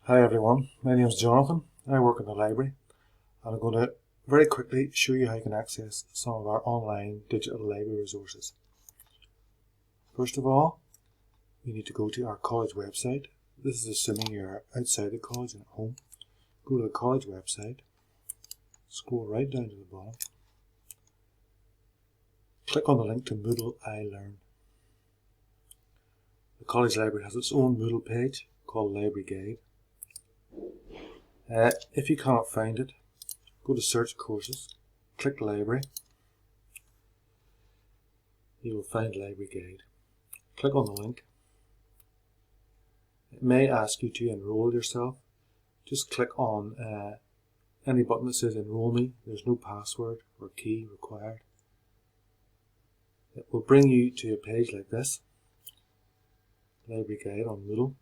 Hi everyone, my name is Jonathan. I work in the library and I'm going to very quickly show you how you can access some of our online digital library resources. First of all, you need to go to our college website. This is assuming you're outside the college and at home. Go to the college website, scroll right down to the bottom, click on the link to Moodle iLearn. The college library has its own Moodle page called Library Guide. If you cannot find it, go to Search Courses, click Library. You will find Library Guide. Click on the link. It may ask you to enroll yourself. Just click on any button that says Enroll Me. There's no password or key required. It will bring you to a page like this. Library Guide on Moodle.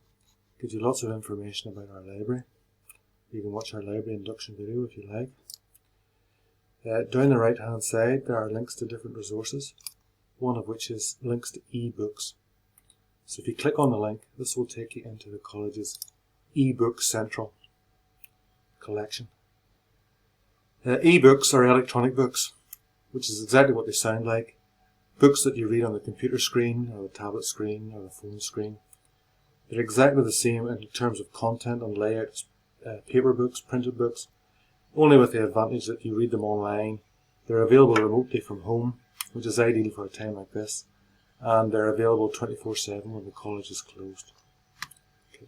Gives you lots of information about our library. You can watch our library induction video if you like. Down the right hand side there are links to different resources, one of which is links to eBooks. So if you click on the link, this will take you into the college's eBook Central collection. eBooks are electronic books, which is exactly what they sound like. Books that you read on the computer screen or the tablet screen or the phone screen. They're exactly the same in terms of content and layout as paper books, printed books, only with the advantage that you read them online. They're available remotely from home, which is ideal for a time like this, and they're available 24/7 when the college is closed. Okay.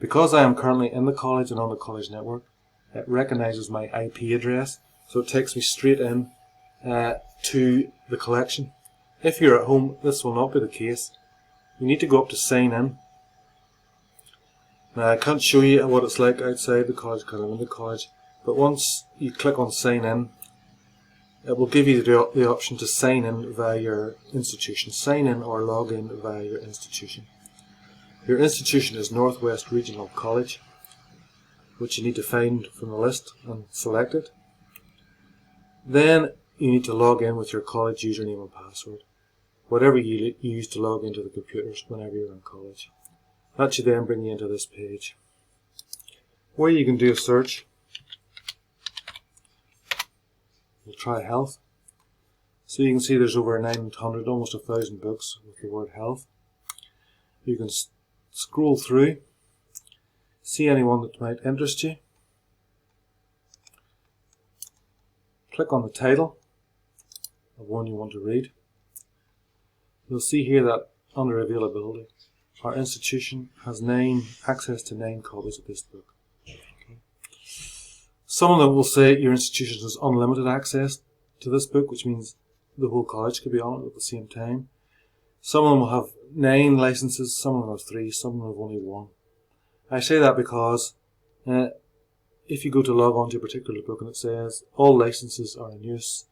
Because I am currently in the college and on the college network, it recognises my IP address, so it takes me straight in to the collection. If you're at home, this will not be the case. You need to go up to Sign In. Now I can't show you what it's like outside the college because I'm in the college, but once you click on Sign In, it will give you the option to sign in via your institution. Sign in or log in via your institution. Your institution is Northwest Regional College, which you need to find from the list and select it. Then you need to log in with your college username and password, whatever you use to log into the computers whenever you're in college. That should then bring you into this page, where you can do a search. We'll try health. So you can see there's over 900, almost 1,000 books with the word health. You can scroll through, see anyone that might interest you. Click on the title of one you want to read. You'll see here that under availability, our institution has access to 9 copies of this book. Okay. Some of them will say your institution has unlimited access to this book, which means the whole college could be on it at the same time. Some of them will have 9 licenses, some of them have 3, some of them have only 1. I say that because if you go to log on to a particular book and it says all licenses are in use,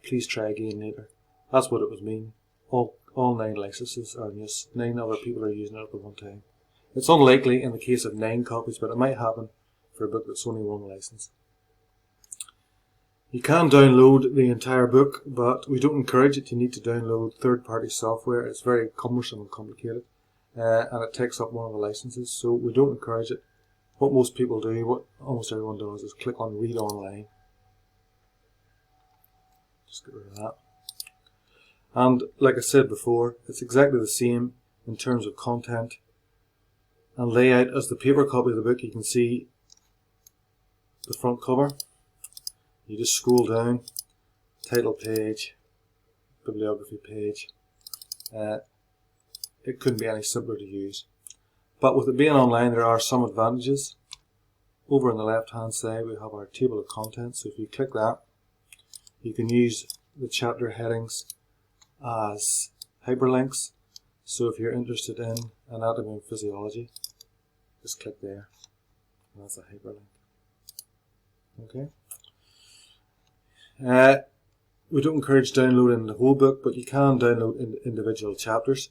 please try again later. That's what it would mean. All 9 licenses are in use. 9 other people are using it at the one time. It's unlikely in the case of 9 copies, but it might happen for a book that's only 1 license. You can download the entire book, but we don't encourage it. You need to download third-party software. It's very cumbersome and complicated, and it takes up one of the licenses, so we don't encourage it. What most people do, what almost everyone does, is click on Read Online. Just get rid of that. And like I said before, it's exactly the same in terms of content and layout as the paper copy of the book. You can see the front cover. You just scroll down, title page, bibliography page. It couldn't be any simpler to use. But with it being online, there are some advantages. Over on the left hand side we have our table of contents. So if you click that, you can use the chapter headings as hyperlinks. So if you're interested in anatomy and physiology, just click there, and that's a hyperlink. Okay. We don't encourage downloading the whole book, but you can download individual chapters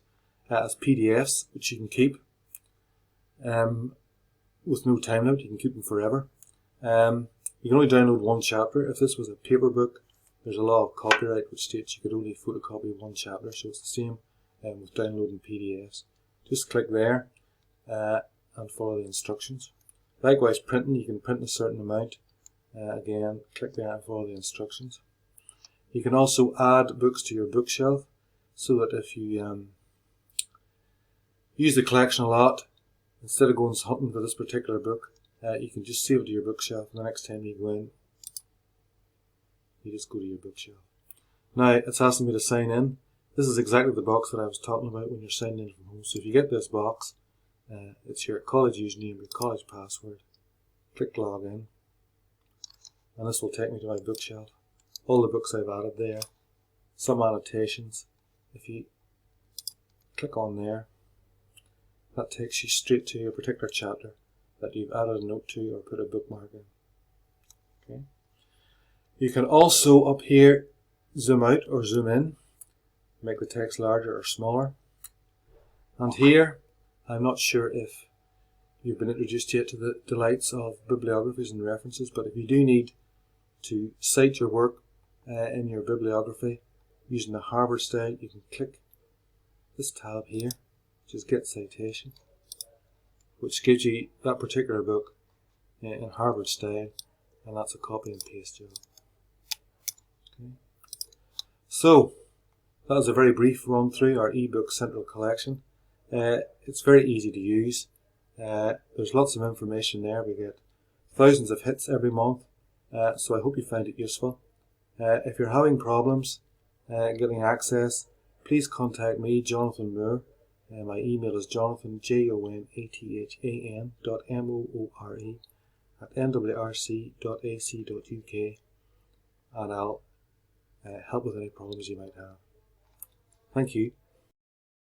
as PDFs, which you can keep with no time limit. You can keep them forever. You can only download 1 chapter. If this was a paper book, there's a law of copyright which states you could only photocopy 1 chapter, so it's the same with downloading PDFs. Just click there. and follow the instructions. Likewise, printing, you can print a certain amount. Again, click there and follow the instructions. You can also add books to your bookshelf, so that if you use the collection a lot, instead of going hunting for this particular book, you can just save it to your bookshelf, and the next time you go in, you just go to your bookshelf. Now, it's asking me to sign in. This is exactly the box that I was talking about when you're signing in from home. So if you get this box, it's your college username, your college password. Click login, and this will take me to my bookshelf. All the books I've added there, some annotations. If you click on there, that takes you straight to your particular chapter that you've added a note to or put a bookmark in. Okay. You can also up here zoom out or zoom in, make the text larger or smaller. And here, I'm not sure if you've been introduced yet to the delights of bibliographies and references, but if you do need to cite your work in your bibliography using the Harvard style, you can click this tab here, which is Get Citation, which gives you that particular book in Harvard style, and that's a copy and paste job. Okay. So, that was a very brief run through our eBook Central Collection. It's very easy to use. There's lots of information there. We get thousands of hits every month, so I hope you find it useful. If you're having problems getting access, please contact me, Jonathan Moore. My email is jonathan, jonathan.moore@nwrc.ac.uk, and I'll help with any problems you might have. Thank you.